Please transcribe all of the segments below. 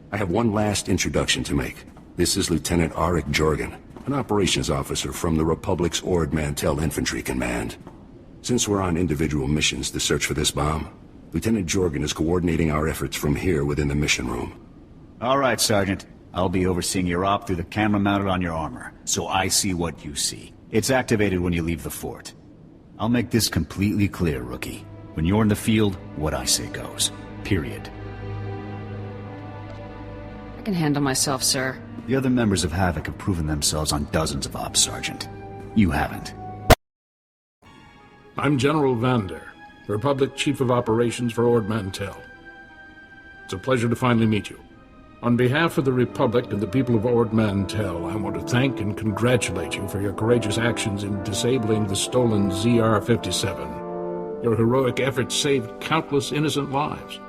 I have one last introduction to make. This is Lieutenant Aric Jorgan, an operations officer from the Republic's Ord Mantell Infantry Command. Since we're on individual missions to search for this bomb, Lieutenant Jorgan is coordinating our efforts from here within the mission room. All right, Sergeant. I'll be overseeing your op through the camera mounted on your armor, so I see what you see. It's activated when you leave the fort. I'll make this completely clear, Rookie. When you're in the field, what I say goes. Period. I can handle myself, sir. The other members of Havoc have proven themselves on dozens of ops, Sergeant. You haven't. I'm General Vander, Republic Chief of Operations for Ord Mantell. It's a pleasure to finally meet you. On behalf of the Republic and the people of Ord Mantell, I want to thank and congratulate you for your courageous actions in disabling the stolen ZR-57. Your heroic efforts saved countless innocent lives.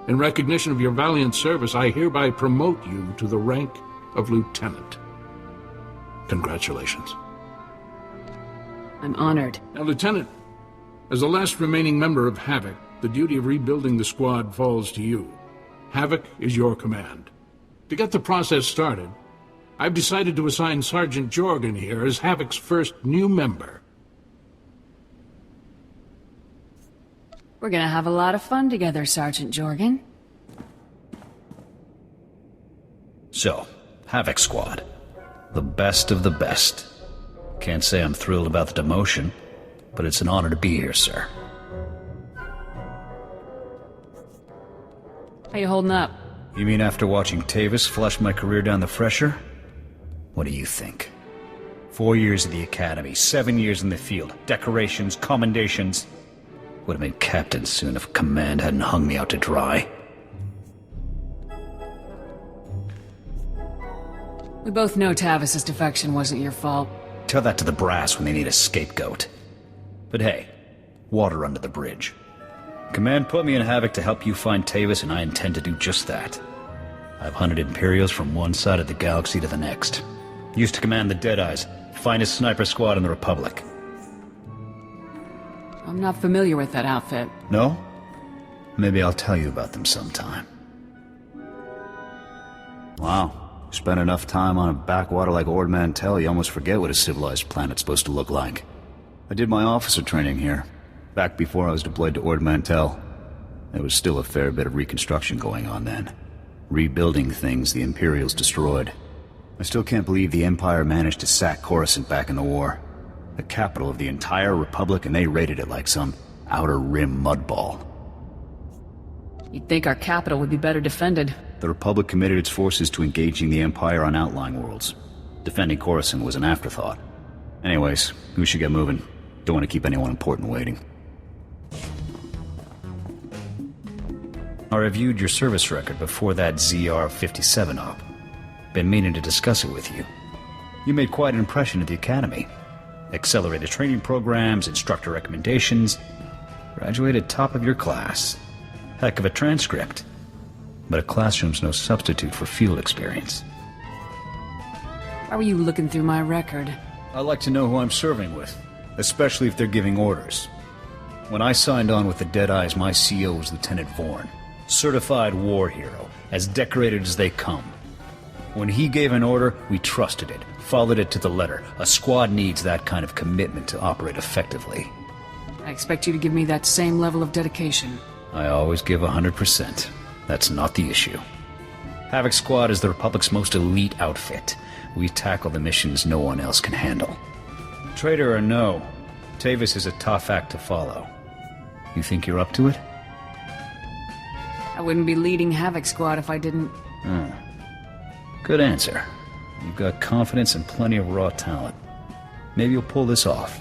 In recognition of your valiant service, I hereby promote you to the rank of Lieutenant. Congratulations. I'm honored. Now, Lieutenant, as the last remaining member of Havoc, the duty of rebuilding the squad falls to you. Havoc is your command. To get the process started, I've decided to assign Sergeant Jorgan here as Havoc's first new member. We're gonna have a lot of fun together, Sergeant Jorgan. So, Havoc Squad. The best of the best. Can't say I'm thrilled about the demotion, but it's an honor to be here, sir. How you holding up? You mean after watching Tavis flush my career down the fresher? What do you think? 4 years at the Academy, 7 years in the field, decorations, commendations. Would have been captain soon if Command hadn't hung me out to dry. We both know Tavis's defection wasn't your fault. Tell that to the brass when they need a scapegoat. But hey, water under the bridge. Command put me in Havoc to help you find Tavis, and I intend to do just that. I've hunted Imperials from one side of the galaxy to the next. Used to command the Deadeyes, finest sniper squad in the Republic. I'm not familiar with that outfit. No? Maybe I'll tell you about them sometime. Wow. Spend enough time on a backwater like Ord Mantell, you almost forget what a civilized planet's supposed to look like. I did my officer training here, back before I was deployed to Ord Mantell. There was still a fair bit of reconstruction going on then. Rebuilding things the Imperials destroyed. I still can't believe the Empire managed to sack Coruscant back in the war. The capital of the entire Republic, and they raided it like some outer rim mudball. You'd think our capital would be better defended. The Republic committed its forces to engaging the Empire on outlying worlds. Defending Coruscant was an afterthought. Anyways, we should get moving. Don't want to keep anyone important waiting. I reviewed your service record before that ZR-57 op. Been meaning to discuss it with you. You made quite an impression at the Academy. Accelerated training programs, instructor recommendations. Graduated top of your class. Heck of a transcript. But a classroom's no substitute for field experience. Why were you looking through my record? I like to know who I'm serving with, especially if they're giving orders. When I signed on with the Deadeyes, my CO was Lieutenant Vorn. Certified war hero, as decorated as they come. When he gave an order, we trusted it, followed it to the letter. A squad needs that kind of commitment to operate effectively. I expect you to give me that same level of dedication. I always give 100%. That's not the issue. Havoc Squad is the Republic's most elite outfit. We tackle the missions no one else can handle. Traitor or no, Tavis is a tough act to follow. You think you're up to it? I wouldn't be leading Havoc Squad if I didn't. Good answer. You've got confidence and plenty of raw talent. Maybe you'll pull this off.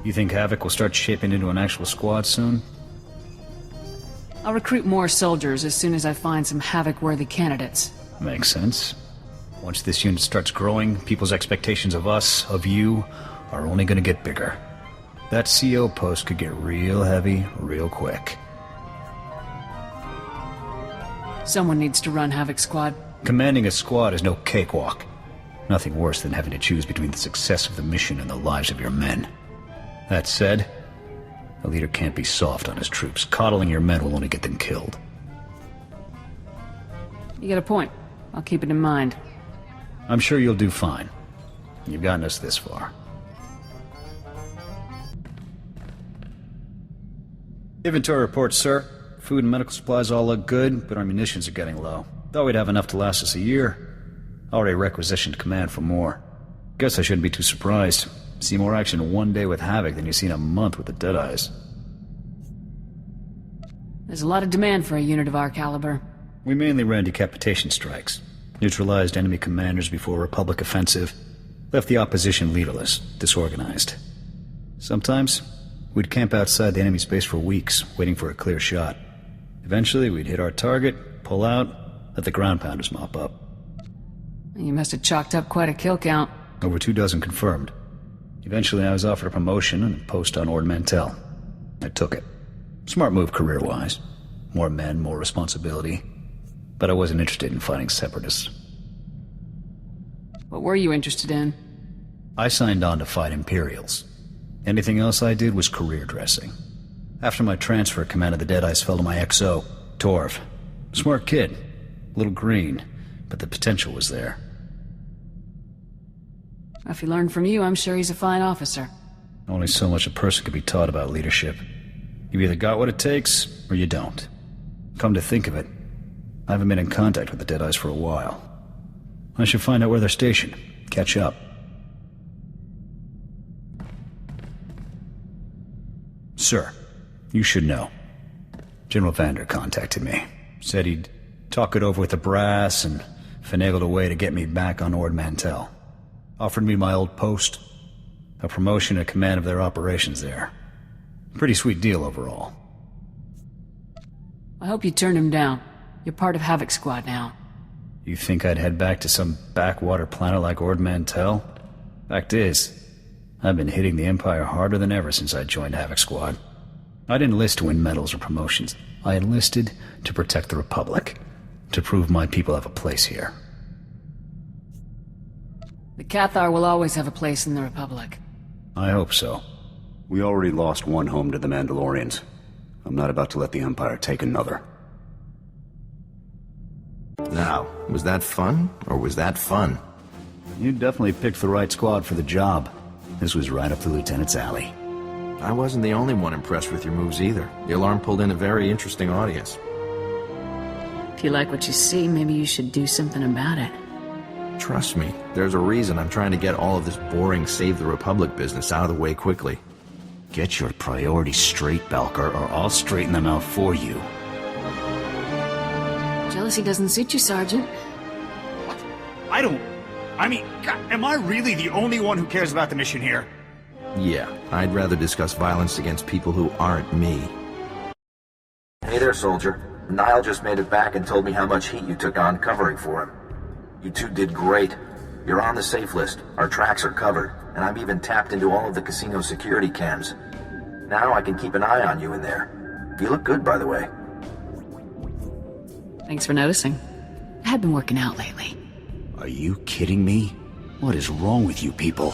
You think Havoc will start shaping into an actual squad soon? I'll recruit more soldiers as soon as I find some Havoc-worthy candidates. Makes sense. Once this unit starts growing, people's expectations of us, of you, are only gonna get bigger. That CO post could get real heavy, real quick. Someone needs to run Havoc Squad. Commanding a squad is no cakewalk. Nothing worse than having to choose between the success of the mission and the lives of your men. That said, A leader can't be soft on his troops. Coddling your men will only get them killed. You got a point. I'll keep it in mind. I'm sure you'll do fine. You've gotten us this far. Inventory report, sir. Food and medical supplies all look good, but our munitions are getting low. Thought we'd have enough to last us a year. Already requisitioned command for more. Guess I shouldn't be too surprised. See more action in one day with Havoc than you see in a month with the Deadeyes. There's a lot of demand for a unit of our caliber. We mainly ran decapitation strikes. Neutralized enemy commanders before a Republic offensive. Left the opposition leaderless, disorganized. Sometimes, we'd camp outside the enemy's base for weeks, waiting for a clear shot. Eventually, we'd hit our target, pull out, let the ground pounders mop up. You must have chalked up quite a kill count. Over 24 confirmed. Eventually, I was offered a promotion and a post on Ord Mantell. I took it. Smart move career-wise. More men, more responsibility. But I wasn't interested in fighting separatists. What were you interested in? I signed on to fight Imperials. Anything else I did was career dressing. After my transfer, command of the Deadeyes fell to my XO, Torv. Smart kid. A little green, but the potential was there. If he learned from you, I'm sure he's a fine officer. Only so much a person could be taught about leadership. You either got what it takes, or you don't. Come to think of it, I haven't been in contact with the Deadeyes for a while. I should find out where they're stationed. Catch up. Sir, you should know. General Vander contacted me. Said he'd talk it over with the brass and finagled a way to get me back on Ord Mantell. Offered me my old post, a promotion and command of their operations there. Pretty sweet deal overall. I hope you turned him down. You're part of Havoc Squad now. You think I'd head back to some backwater planet like Ord Mantell? Fact is, I've been hitting the Empire harder than ever since I joined Havoc Squad. I didn't enlist to win medals or promotions. I enlisted to protect the Republic, to prove my people have a place here. The Cathar will always have a place in the Republic. I hope so. We already lost one home to the Mandalorians. I'm not about to let the Empire take another. Now, was that fun, or was that fun? You definitely picked the right squad for the job. This was right up the Lieutenant's alley. I wasn't the only one impressed with your moves either. The alarm pulled in a very interesting audience. If you like what you see, maybe you should do something about it. Trust me, there's a reason I'm trying to get all of this boring Save the Republic business out of the way quickly. Get your priorities straight, Balker, or I'll straighten them out for you. Jealousy doesn't suit you, Sergeant. What? I mean, God, am I really the only one who cares about the mission here? Yeah, I'd rather discuss violence against people who aren't me. Hey there, soldier. Nile just made it back and told me how much heat you took on covering for him. You two did great. You're on the safe list, our tracks are covered, and I've even tapped into all of the casino security cams. Now I can keep an eye on you in there. You look good, by the way. Thanks for noticing. I have been working out lately. Are you kidding me? What is wrong with you people?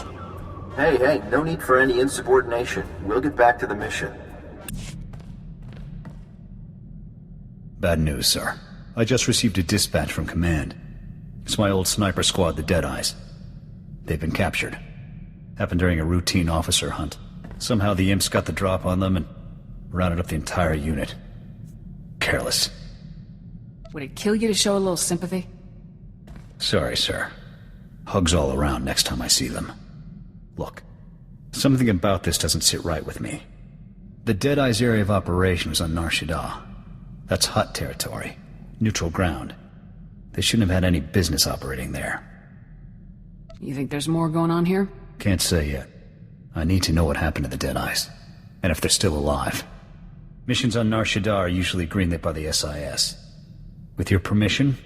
Hey, no need for any insubordination. We'll get back to the mission. Bad news, sir. I just received a dispatch from command. It's my old sniper squad, the Deadeyes. They've been captured. Happened during a routine officer hunt. Somehow the imps got the drop on them and rounded up the entire unit. Careless. Would it kill you to show a little sympathy? Sorry, sir. Hugs all around next time I see them. Look, something about this doesn't sit right with me. The Deadeyes' area of operation was on Nar Shaddaa. That's Hutt territory. Neutral ground. They shouldn't have had any business operating there. You think there's more going on here? Can't say yet. I need to know what happened to the Deadeyes, and if they're still alive. Missions on Nar Shaddaa are usually greenlit by the SIS. With your permission,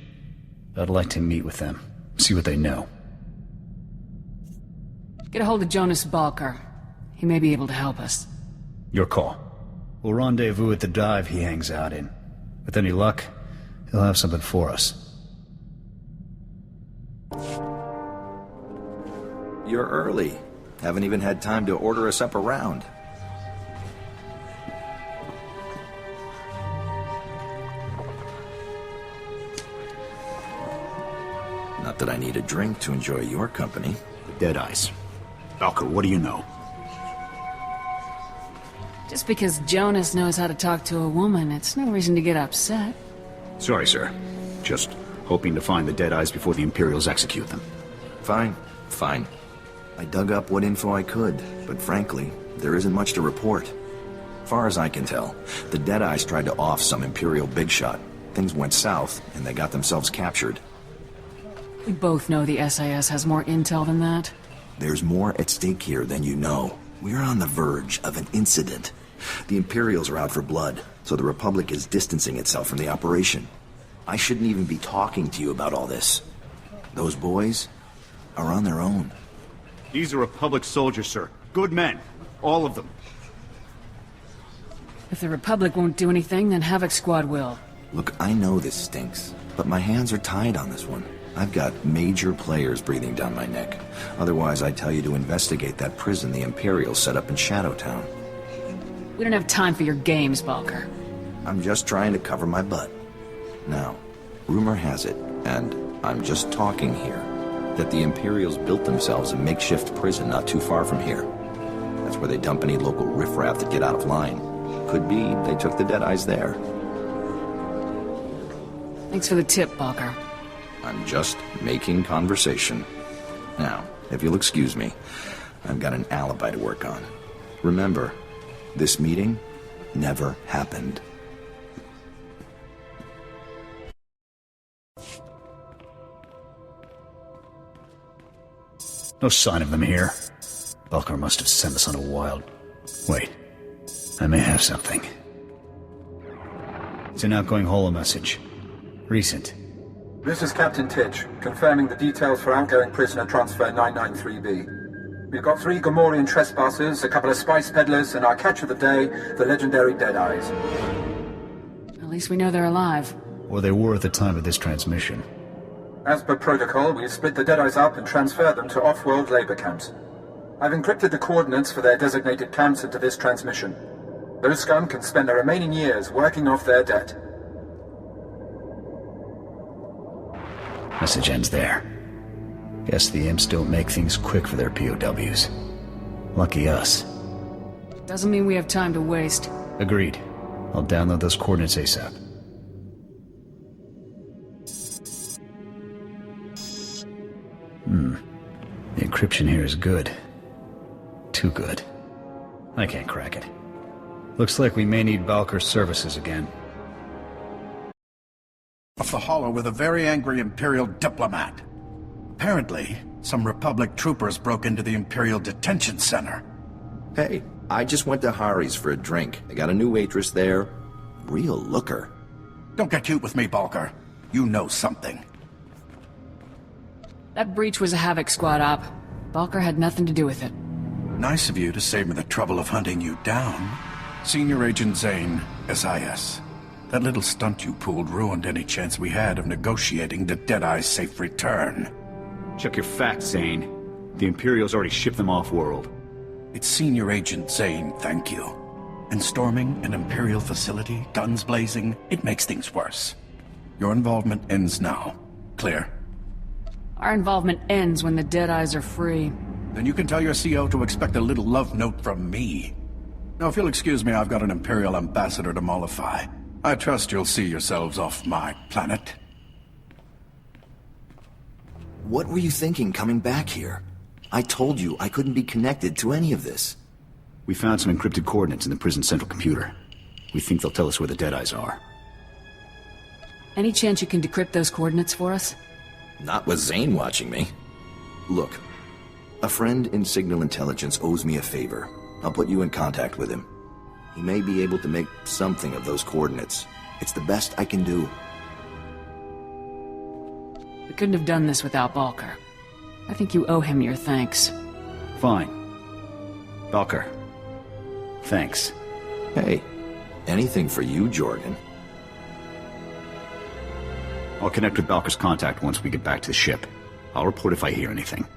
I'd like to meet with them, see what they know. Get a hold of Jonas Balker. He may be able to help us. Your call. We'll rendezvous at the dive he hangs out in. With any luck, he'll have something for us. You're early. Haven't even had time to order us up a round. Not that I need a drink to enjoy your company. The Deadeyes. Valker, what do you know? Just because Jonas knows how to talk to a woman, it's no reason to get upset. Sorry, sir. Just hoping to find the Deadeyes before the Imperials execute them. Fine. I dug up what info I could, but frankly, there isn't much to report. Far as I can tell, the Deadeyes tried to off some Imperial big shot. Things went south, and they got themselves captured. We both know the SIS has more intel than that. There's more at stake here than you know. We're on the verge of an incident. The Imperials are out for blood, so the Republic is distancing itself from the operation. I shouldn't even be talking to you about all this. Those boys are on their own. These are Republic soldiers, sir. Good men. All of them. If the Republic won't do anything, then Havoc Squad will. Look, I know this stinks, but my hands are tied on this one. I've got major players breathing down my neck. Otherwise, I'd tell you to investigate that prison the Imperials set up in Shadowtown. We don't have time for your games, Balker. I'm just trying to cover my butt. Now, rumor has it, and I'm just talking here, that the Imperials built themselves a makeshift prison not too far from here. That's where they dump any local riffraff that get out of line. Could be they took the Deadeyes there. Thanks for the tip, Balker. I'm just making conversation. Now, if you'll excuse me, I've got an alibi to work on. Remember, this meeting never happened. No sign of them here. Balker must have sent us on a wild... Wait. I may have something. It's an outgoing holo message. Recent. This is Captain Titch, confirming the details for outgoing prisoner transfer 993B. We've got 3 Gamorrean trespassers, a couple of spice peddlers, and our catch of the day, the legendary Deadeyes. At least we know they're alive. Or they were at the time of this transmission. As per protocol, we've split the Deadeyes up and transferred them to off-world labor camps. I've encrypted the coordinates for their designated camps into this transmission. Those scum can spend their remaining years working off their debt. Message ends there. Guess the imps don't make things quick for their POWs. Lucky us. Doesn't mean we have time to waste. Agreed. I'll download those coordinates ASAP. The encryption here is good. Too good. I can't crack it. Looks like we may need Balker's services again. Off the holo with a very angry Imperial diplomat. Apparently, some Republic troopers broke into the Imperial detention center. Hey, I just went to Hari's for a drink. I got a new waitress there. Real looker. Don't get cute with me, Balker. You know something. That breach was a Havoc Squad op. Balker had nothing to do with it. Nice of you to save me the trouble of hunting you down. Senior Agent Zane, SIS. That little stunt you pulled ruined any chance we had of negotiating the Deadeye's safe return. Check your facts, Zane. The Imperials already shipped them off-world. It's Senior Agent Zane, thank you. And storming an Imperial facility, guns blazing, it makes things worse. Your involvement ends now. Clear? Our involvement ends when the Deadeyes are free. Then you can tell your CO to expect a little love note from me. Now, if you'll excuse me, I've got an Imperial ambassador to mollify. I trust you'll see yourselves off my planet. What were you thinking coming back here? I told you I couldn't be connected to any of this. We found some encrypted coordinates in the prison central computer. We think they'll tell us where the Deadeyes are. Any chance you can decrypt those coordinates for us? Not with Zane watching me. Look, a friend in Signal Intelligence owes me a favor. I'll put you in contact with him. He may be able to make something of those coordinates. It's the best I can do. We couldn't have done this without Balker. I think you owe him your thanks. Fine. Balker. Thanks. Hey, anything for you, Jorgan. I'll connect with Balker's contact once we get back to the ship. I'll report if I hear anything.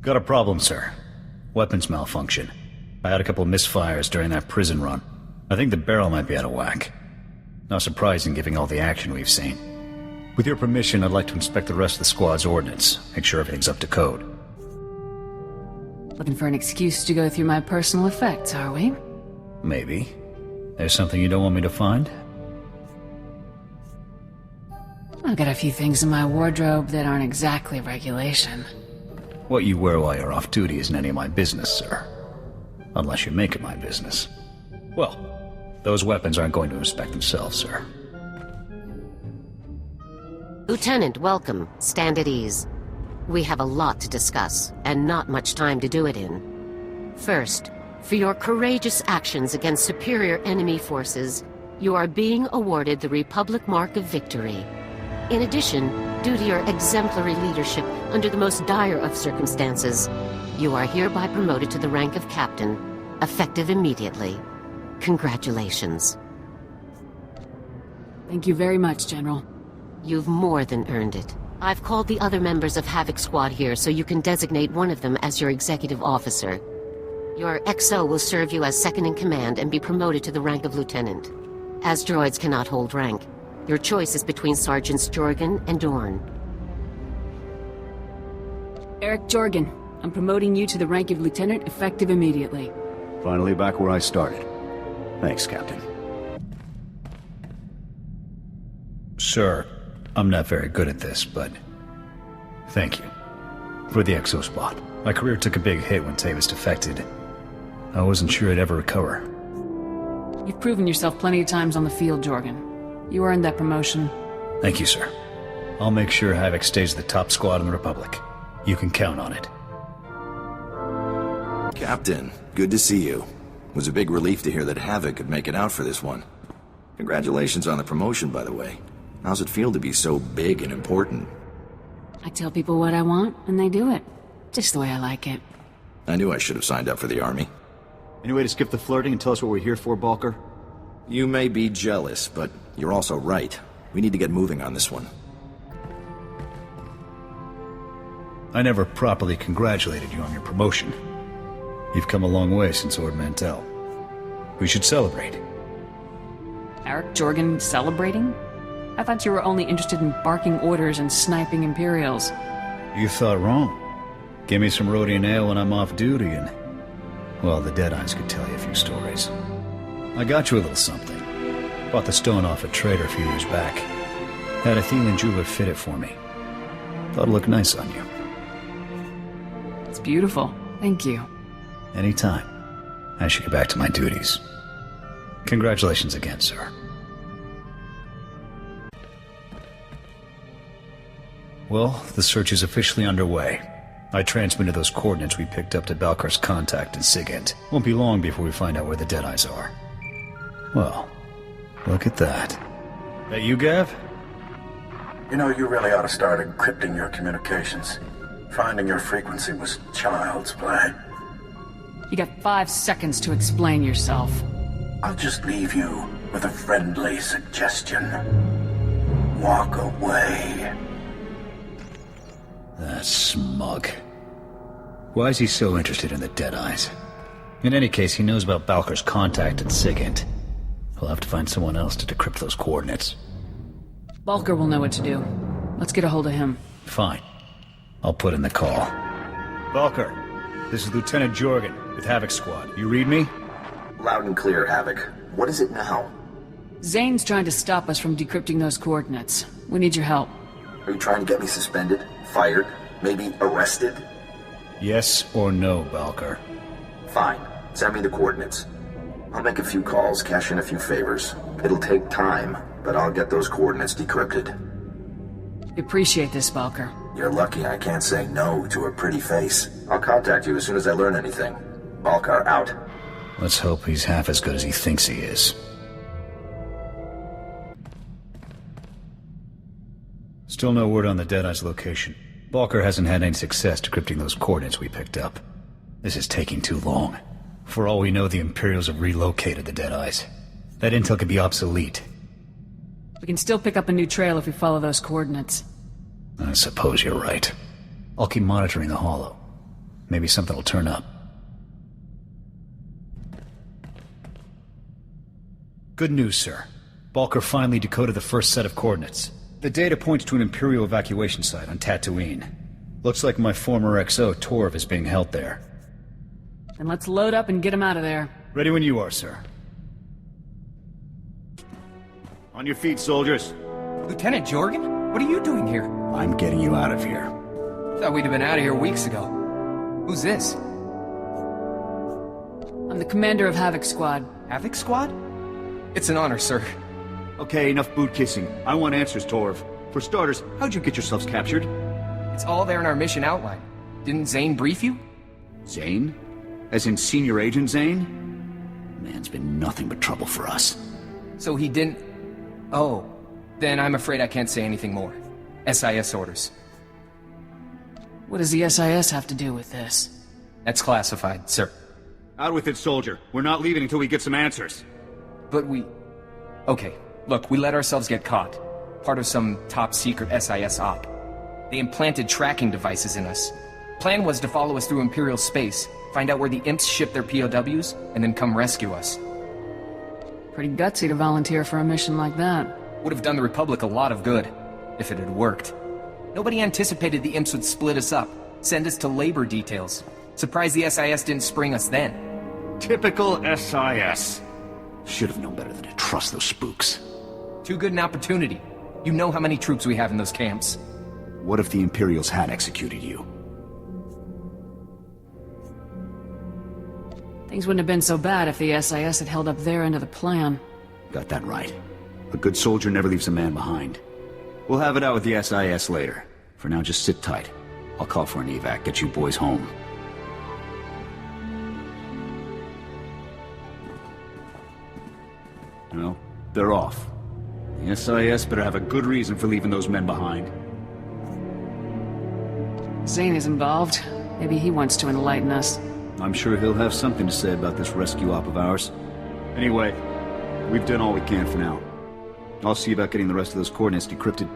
Got a problem, sir. Weapons malfunction. I had a couple of misfires during that prison run. I think the barrel might be out of whack. Not surprising given all the action we've seen. With your permission, I'd like to inspect the rest of the squad's ordnance, make sure everything's up to code. Looking for an excuse to go through my personal effects, are we? Maybe. There's something you don't want me to find? I've got a few things in my wardrobe that aren't exactly regulation. What you wear while you're off duty isn't any of my business, sir. Unless you make it my business. Well, those weapons aren't going to inspect themselves, sir. Lieutenant, welcome. Stand at ease. We have a lot to discuss, and not much time to do it in. First, for your courageous actions against superior enemy forces, you are being awarded the Republic Mark of Victory. In addition, due to your exemplary leadership under the most dire of circumstances, you are hereby promoted to the rank of Captain, effective immediately. Congratulations. Thank you very much, General. You've more than earned it. I've called the other members of Havoc Squad here so you can designate one of them as your executive officer. Your XO will serve you as second in command and be promoted to the rank of lieutenant. As droids cannot hold rank, your choice is between Sergeants Jorgan and Dorn. Aric Jorgan, I'm promoting you to the rank of lieutenant effective immediately. Finally back where I started. Thanks, Captain. Sir, I'm not very good at this, but thank you for the exo spot. My career took a big hit when Tavis defected. I wasn't sure I'd ever recover. You've proven yourself plenty of times on the field, Jorgan. You earned that promotion. Thank you, sir. I'll make sure Havoc stays the top squad in the Republic. You can count on it. Captain, good to see you. It was a big relief to hear that Havoc could make it out for this one. Congratulations on the promotion, by the way. How's it feel to be so big and important? I tell people what I want, and they do it. Just the way I like it. I knew I should have signed up for the Army. Any way to skip the flirting and tell us what we're here for, Balker? You may be jealous, but you're also right. We need to get moving on this one. I never properly congratulated you on your promotion. You've come a long way since Ord Mantell. We should celebrate. Aric Jorgan celebrating? I thought you were only interested in barking orders and sniping Imperials. You thought wrong. Give me some Rhodian ale when I'm off duty and... well, the Deadeyes could tell you a few stories. I got you a little something. Bought the stone off a trader a few years back. Had a Thelan jeweler fit it for me. Thought it looked nice on you. It's beautiful. Thank you. Anytime. I should get back to my duties. Congratulations again, sir. Well, the search is officially underway. I transmitted those coordinates we picked up to Balkar's contact in Sigint. Won't be long before we find out where the Deadeyes are. Well, look at that. That you, Gav? You know, you really ought to start encrypting your communications. Finding your frequency was child's play. You got 5 seconds to explain yourself. I'll just leave you with a friendly suggestion. Walk away. That smug. Why is he so interested in the Deadeyes? In any case, he knows about Balkar's contact at Sigint. He'll have to find someone else to decrypt those coordinates. Balker will know what to do. Let's get a hold of him. Fine. I'll put in the call. Balker, this is Lieutenant Jorgan with Havoc Squad. You read me? Loud and clear, Havoc. What is it now? Zane's trying to stop us from decrypting those coordinates. We need your help. Are you trying to get me suspended? Fired? Maybe arrested? Yes or no, Balker? Fine. Send me the coordinates. I'll make a few calls, cash in a few favors. It'll take time, but I'll get those coordinates decrypted. We appreciate this, Balker. You're lucky I can't say no to a pretty face. I'll contact you as soon as I learn anything. Balkar out. Let's hope he's half as good as he thinks he is. Still no word on the Deadeye's location. Balker hasn't had any success decrypting those coordinates we picked up. This is taking too long. For all we know, the Imperials have relocated the Deadeyes. That intel could be obsolete. We can still pick up a new trail if we follow those coordinates. I suppose you're right. I'll keep monitoring the Hollow. Maybe something will turn up. Good news, sir. Balker finally decoded the first set of coordinates. The data points to an Imperial evacuation site on Tatooine. Looks like my former XO, Torv, is being held there. Then let's load up and get him out of there. Ready when you are, sir. On your feet, soldiers. Lieutenant Jorgan? What are you doing here? I'm getting you out of here. Thought we'd have been out of here weeks ago. Who's this? I'm the commander of Havoc Squad. Havoc Squad? It's an honor, sir. Okay, enough boot kissing. I want answers, Torv. For starters, how'd you get yourselves captured? It's all there in our mission outline. Didn't Zane brief you? Zane? As in Senior Agent Zane? Man's been nothing but trouble for us. So he didn't... Oh. Then I'm afraid I can't say anything more. SIS orders. What does the SIS have to do with this? That's classified, sir. Out with it, soldier. We're not leaving until we get some answers. But we... Okay, look, we let ourselves get caught. Part of some top-secret SIS op. They implanted tracking devices in us. Plan was to follow us through Imperial space, find out where the imps ship their POWs, and then come rescue us. Pretty gutsy to volunteer for a mission like that. Would have done the Republic a lot of good, if it had worked. Nobody anticipated the imps would split us up, send us to labor details. Surprised the SIS didn't spring us then. Typical SIS. Should have known better than to trust those spooks. Too good an opportunity. You know how many troops we have in those camps. What if the Imperials had executed you? Things wouldn't have been so bad if the SIS had held up their end of the plan. Got that right. A good soldier never leaves a man behind. We'll have it out with the SIS later. For now, just sit tight. I'll call for an evac, get you boys home. No, they're off. The SIS better have a good reason for leaving those men behind. Zane is involved. Maybe he wants to enlighten us. I'm sure he'll have something to say about this rescue op of ours. Anyway, we've done all we can for now. I'll see about getting the rest of those coordinates decrypted.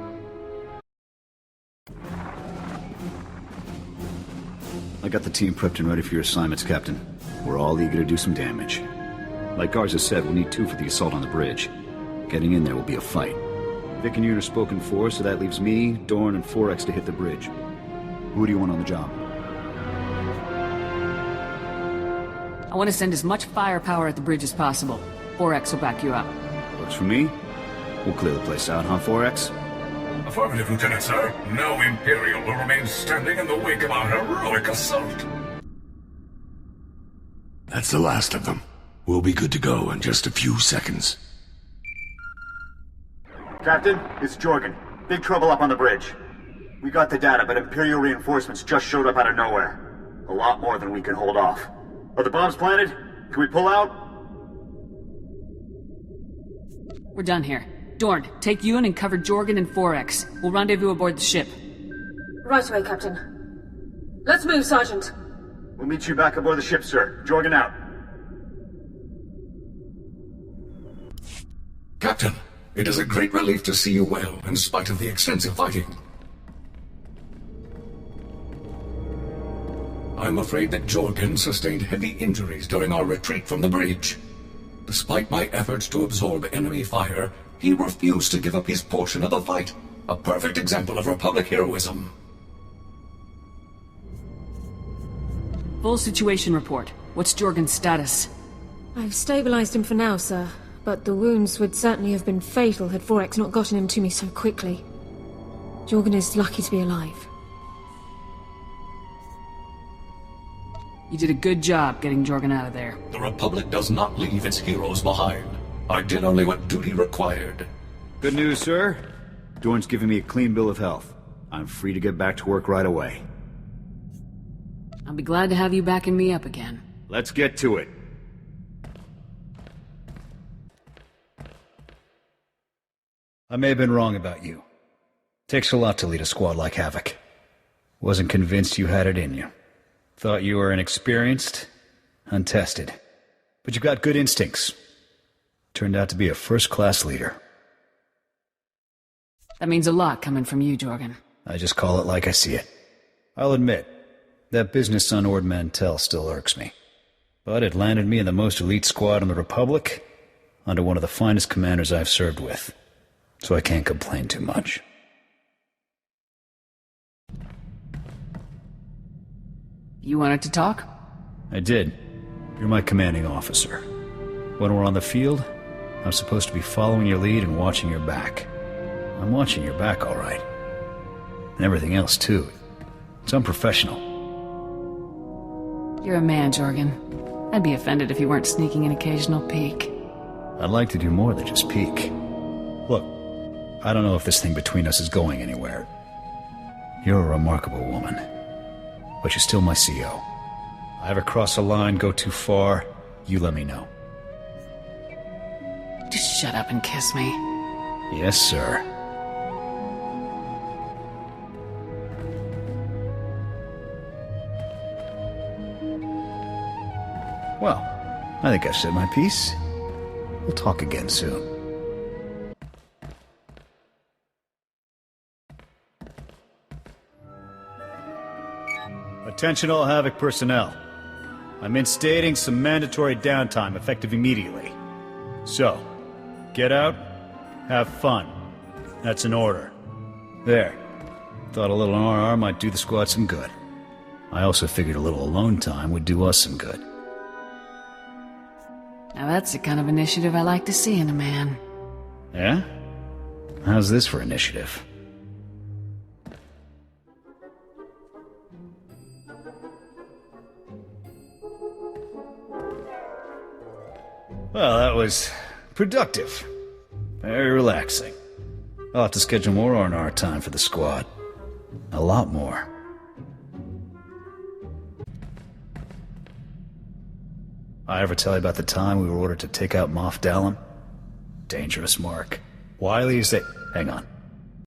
I got the team prepped and ready for your assignments, Captain. We're all eager to do some damage. Like Garza said, we'll need 2 for the assault on the bridge. Getting in there will be a fight. Vic and you are spoken for, so that leaves me, Dorn, and 4X to hit the bridge. Who do you want on the job? I want to send as much firepower at the bridge as possible. 4X will back you up. Works for me. We'll clear the place out, huh, 4X? Affirmative, Lieutenant, sir. No Imperial will remain standing in the wake of our heroic assault. That's the last of them. We'll be good to go in just a few seconds. Captain, it's Jorgan. Big trouble up on the bridge. We got the data, but Imperial reinforcements just showed up out of nowhere. A lot more than we can hold off. Are the bombs planted? Can we pull out? We're done here. Dorn, take Ewan and cover Jorgan and 4X. We'll rendezvous aboard the ship. Right away, Captain. Let's move, Sergeant. We'll meet you back aboard the ship, sir. Jorgan out. Captain, it is a great relief to see you well, in spite of the extensive fighting. I'm afraid that Jorgan sustained heavy injuries during our retreat from the bridge. Despite my efforts to absorb enemy fire, he refused to give up his portion of the fight. A perfect example of Republic heroism. Full situation report. What's Jorgan's status? I've stabilized him for now, sir. But the wounds would certainly have been fatal had 4X not gotten him to me so quickly. Jorgan is lucky to be alive. You did a good job getting Jorgan out of there. The Republic does not leave its heroes behind. I did only what duty required. Good news, sir. Dorn's giving me a clean bill of health. I'm free to get back to work right away. I'll be glad to have you backing me up again. Let's get to it. I may have been wrong about you. Takes a lot to lead a squad like Havoc. Wasn't convinced you had it in you. Thought you were inexperienced, untested. But you got good instincts. Turned out to be a first-class leader. That means a lot coming from you, Jorgan. I just call it like I see it. I'll admit, that business on Ord Mantell still irks me. But it landed me in the most elite squad in the Republic, under one of the finest commanders I've served with. So I can't complain too much. You wanted to talk? I did. You're my commanding officer. When we're on the field, I'm supposed to be following your lead and watching your back. I'm watching your back, all right. And everything else, too. It's unprofessional. You're a man, Jorgan. I'd be offended if you weren't sneaking an occasional peek. I'd like to do more than just peek. Look, I don't know if this thing between us is going anywhere. You're a remarkable woman. But you're still my CO. I ever cross a line, go too far, you let me know. Just shut up and kiss me. Yes, sir. Well, I think I've said my piece. We'll talk again soon. Attention all Havoc personnel. I'm instating some mandatory downtime effective immediately. So, get out, have fun. That's an order. There. Thought a little RR might do the squad some good. I also figured a little alone time would do us some good. Now that's the kind of initiative I like to see in a man. Yeah? How's this for initiative? Well, that was productive. Very relaxing. I'll have to schedule more R&R time for the squad. A lot more. I ever tell you about the time we were ordered to take out Moff Dallam? Dangerous mark. Wiley is that... Hang on.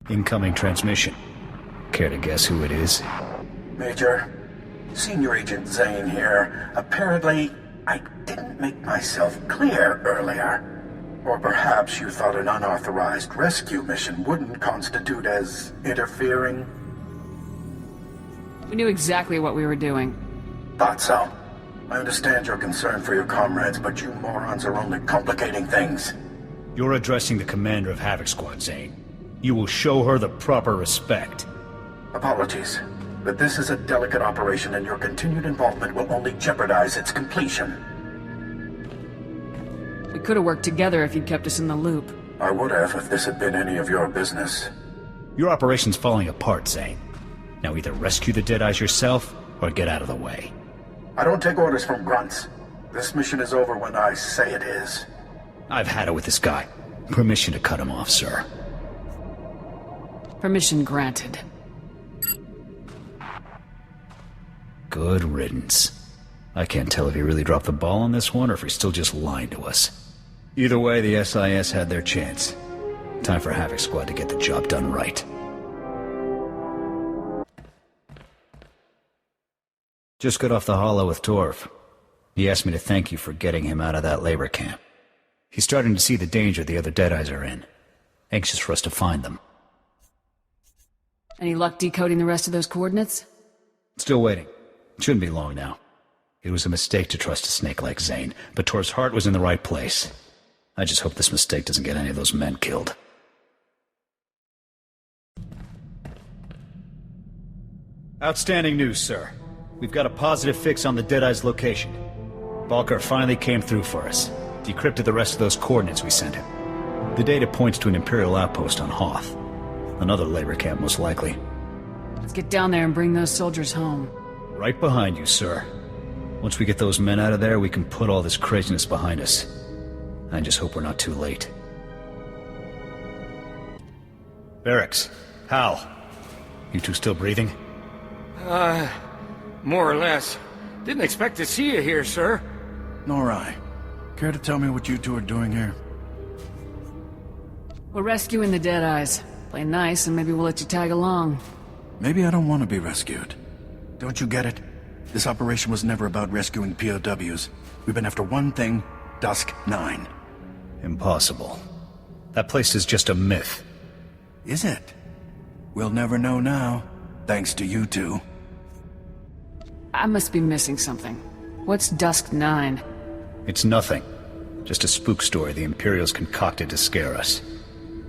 Incoming transmission. Care to guess who it is? Major, Senior Agent Zane here. Apparently, I didn't make myself clear earlier. Or perhaps you thought an unauthorized rescue mission wouldn't constitute as interfering? We knew exactly what we were doing. Thought so. I understand your concern for your comrades, but you morons are only complicating things. You're addressing the commander of Havoc Squad, Zane. You will show her the proper respect. Apologies, but this is a delicate operation and your continued involvement will only jeopardize its completion. We could have worked together if you'd kept us in the loop. I would have if this had been any of your business. Your operation's falling apart, Zane. Now either rescue the Deadeyes yourself, or get out of the way. I don't take orders from grunts. This mission is over when I say it is. I've had it with this guy. Permission to cut him off, sir. Permission granted. Good riddance. I can't tell if he really dropped the ball on this one, or if he's still just lying to us. Either way, the SIS had their chance. Time for Havoc Squad to get the job done right. Just got off the holo with Torf. He asked me to thank you for getting him out of that labor camp. He's starting to see the danger the other Deadeyes are in. Anxious for us to find them. Any luck decoding the rest of those coordinates? Still waiting. Shouldn't be long now. It was a mistake to trust a snake like Zane, but Torf's heart was in the right place. I just hope this mistake doesn't get any of those men killed. Outstanding news, sir. We've got a positive fix on the Deadeye's location. Balker finally came through for us. Decrypted the rest of those coordinates we sent him. The data points to an Imperial outpost on Hoth. Another labor camp, most likely. Let's get down there and bring those soldiers home. Right behind you, sir. Once we get those men out of there, we can put all this craziness behind us. I just hope we're not too late. Barracks, Hal. You two still breathing? More or less. Didn't expect to see you here, sir. Nor I. Care to tell me what you two are doing here? We're rescuing the Deadeyes. Play nice and maybe we'll let you tag along. Maybe I don't want to be rescued. Don't you get it? This operation was never about rescuing POWs. We've been after one thing, Dusk 9. Impossible. That place is just a myth. Is it? We'll never know now, thanks to you two. I must be missing something. What's Dusk 9? It's nothing. Just a spook story the Imperials concocted to scare us.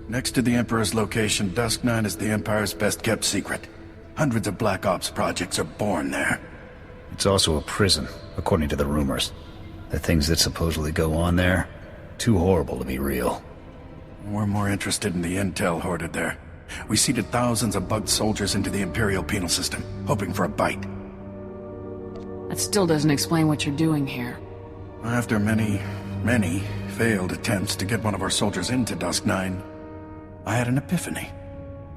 Next to the Emperor's location, Dusk 9 is the Empire's best-kept secret. Hundreds of Black Ops projects are born there. It's also a prison, according to the rumors. The things that supposedly go on there, too horrible to be real. We're more interested in the intel hoarded there. We seeded thousands of bugged soldiers into the Imperial penal system, hoping for a bite. That still doesn't explain what you're doing here. After many failed attempts to get one of our soldiers into Dusk 9, I had an epiphany.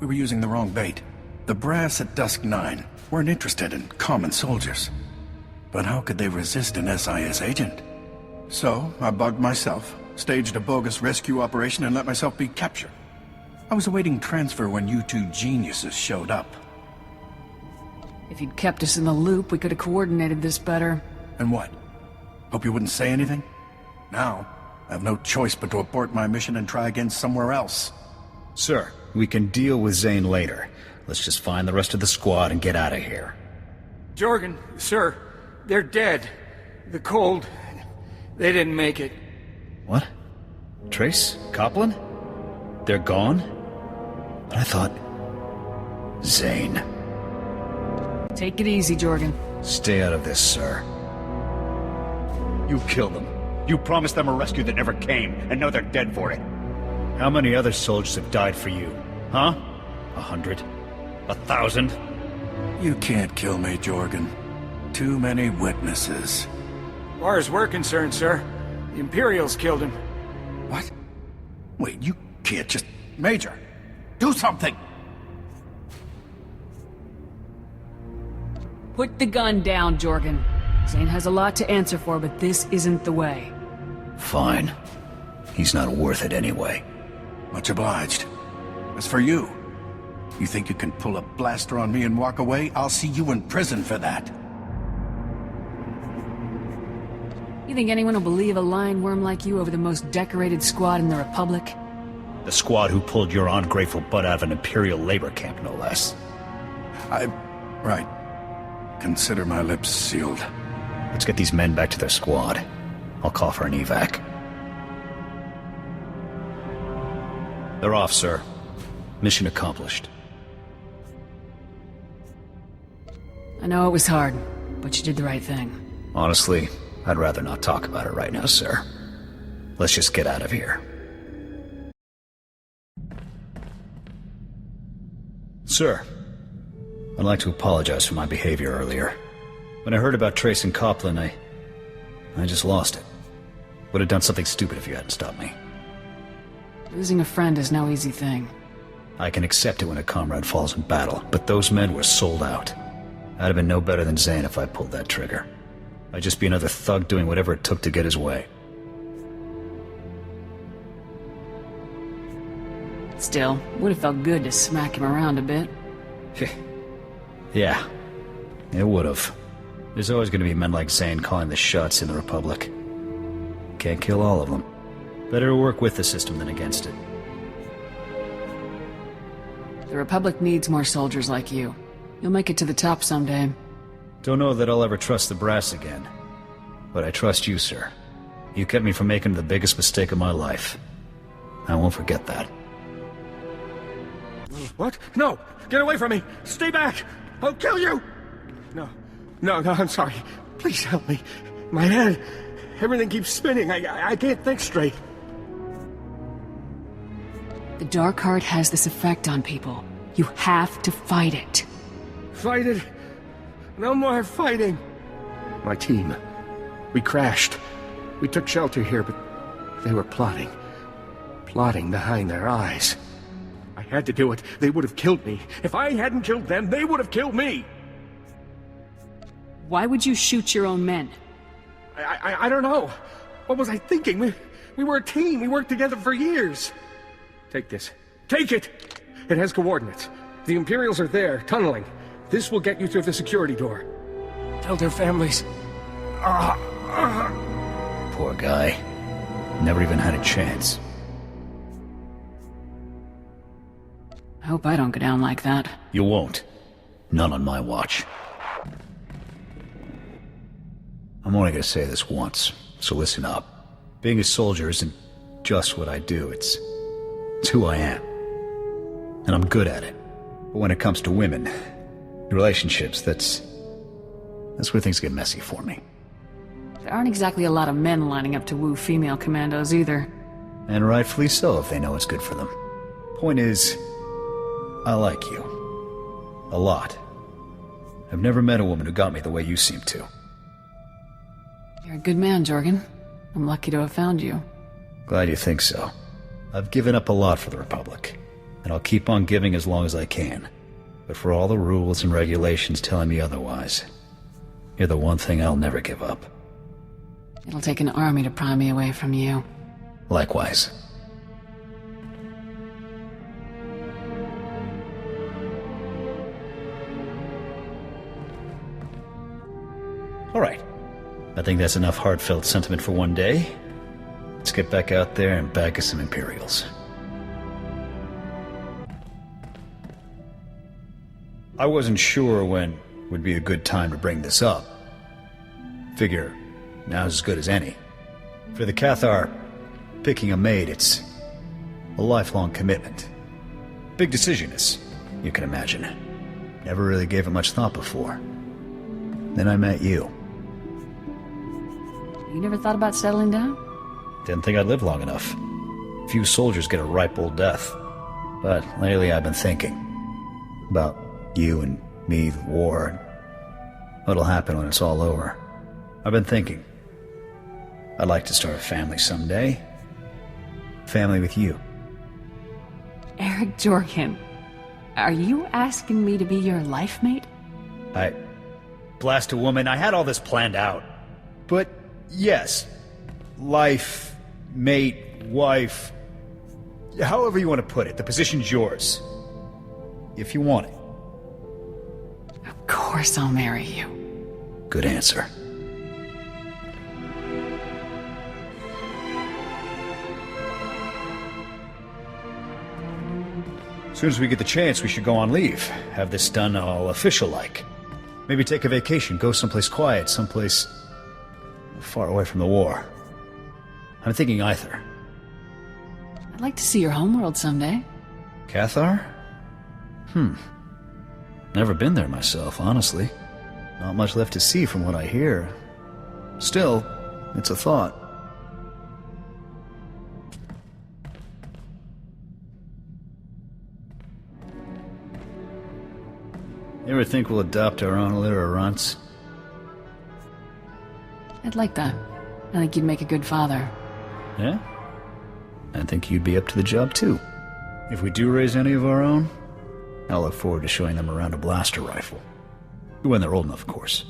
We were using the wrong bait. The brass at Dusk 9 weren't interested in common soldiers. But how could they resist an SIS agent? So, I bugged myself, staged a bogus rescue operation, and let myself be captured. I was awaiting transfer when you two geniuses showed up. If you'd kept us in the loop, we could have coordinated this better. And what? Hope you wouldn't say anything? Now, I have no choice but to abort my mission and try again somewhere else. Sir, we can deal with Zane later. Let's just find the rest of the squad and get out of here. Jorgan, sir, they're dead. The cold. They didn't make it. What? Trace? Copland? They're gone? But I thought... Zane. Take it easy, Jorgan. Stay out of this, sir. You killed them. You promised them a rescue that never came, and now they're dead for it. How many other soldiers have died for you? Huh? 100? 1,000? You can't kill me, Jorgan. Too many witnesses. As far as we're concerned, sir, the Imperials killed him. What? Wait, you can't just... Major, do something! Put the gun down, Jorgan. Zane has a lot to answer for, but this isn't the way. Fine. He's not worth it anyway. Much obliged. As for you, you think you can pull a blaster on me and walk away? I'll see you in prison for that. You think anyone will believe a lying worm like you over the most decorated squad in the Republic? The squad who pulled your ungrateful butt out of an Imperial labor camp, no less. Right. Consider my lips sealed. Let's get these men back to their squad. I'll call for an evac. They're off, sir. Mission accomplished. I know it was hard, but you did the right thing. Honestly, I'd rather not talk about it right now, sir. Let's just get out of here. Sir, I'd like to apologize for my behavior earlier. When I heard about Trace and Copland, I just lost it. Would have done something stupid if you hadn't stopped me. Losing a friend is no easy thing. I can accept it when a comrade falls in battle, but those men were sold out. I'd have been no better than Zane if I pulled that trigger. I'd just be another thug doing whatever it took to get his way. Still, would have felt good to smack him around a bit. Yeah, it would have. There's always going to be men like Zane calling the shots in the Republic. Can't kill all of them. Better to work with the system than against it. The Republic needs more soldiers like you. You'll make it to the top someday. Don't know that I'll ever trust the brass again. But I trust you, sir. You kept me from making the biggest mistake of my life. I won't forget that. What? No! Get away from me! Stay back! I'll kill you! No, I'm sorry. Please help me. My head... Everything keeps spinning. I can't think straight. The Dark Heart has this effect on people. You have to fight it. Fight it? No more fighting. My team. We crashed. We took shelter here, but they were plotting. Plotting behind their eyes. I had to do it. They would have killed me. If I hadn't killed them, they would have killed me. Why would you shoot your own men? I don't know. What was I thinking? We were a team. We worked together for years. Take this. Take it! It has coordinates. The Imperials are there, tunneling. This will get you through the security door. Tell their families. Poor guy. Never even had a chance. I hope I don't go down like that. You won't. None on my watch. I'm only gonna say this once, so listen up. Being a soldier isn't just what I do, it's who I am. And I'm good at it. But when it comes to women, relationships, that's That's where things get messy for me. There aren't exactly a lot of men lining up to woo female commandos either. And rightfully so if they know it's good for them. Point is, I like you. A lot. I've never met a woman who got me the way you seem to. You're a good man, Jorgan. I'm lucky to have found you. Glad you think so. I've given up a lot for the Republic, and I'll keep on giving as long as I can. But for all the rules and regulations telling me otherwise, you're the one thing I'll never give up. It'll take an army to pry me away from you. Likewise. All right. I think that's enough heartfelt sentiment for one day. Let's get back out there and bag us some Imperials. I wasn't sure when would be a good time to bring this up. Figure, now's as good as any. For the Cathar, picking a maid, it's a lifelong commitment. Big decision, as you can imagine. Never really gave it much thought before. Then I met you. You never thought about settling down? Didn't think I'd live long enough. Few soldiers get a ripe old death. But lately I've been thinking about you and me, the war, and what'll happen when it's all over. I've been thinking I'd like to start a family someday. Family with you. Aric Jorgan, are you asking me to be your life mate? Blast a woman, I had all this planned out. But yes, life, mate, wife, however you want to put it, the position's yours. If you want it. Of course I'll marry you. Good answer. As soon as we get the chance, we should go on leave. Have this done all official-like. Maybe take a vacation, go someplace quiet, someplace far away from the war. I'm thinking either. I'd like to see your homeworld someday. Cathar? Never been there myself, honestly. Not much left to see from what I hear. Still, it's a thought. You ever think we'll adopt our own litter of runts? I'd like that. I think you'd make a good father. Yeah? I think you'd be up to the job, too. If we do raise any of our own, I'll look forward to showing them around a blaster rifle. When they're old enough, of course.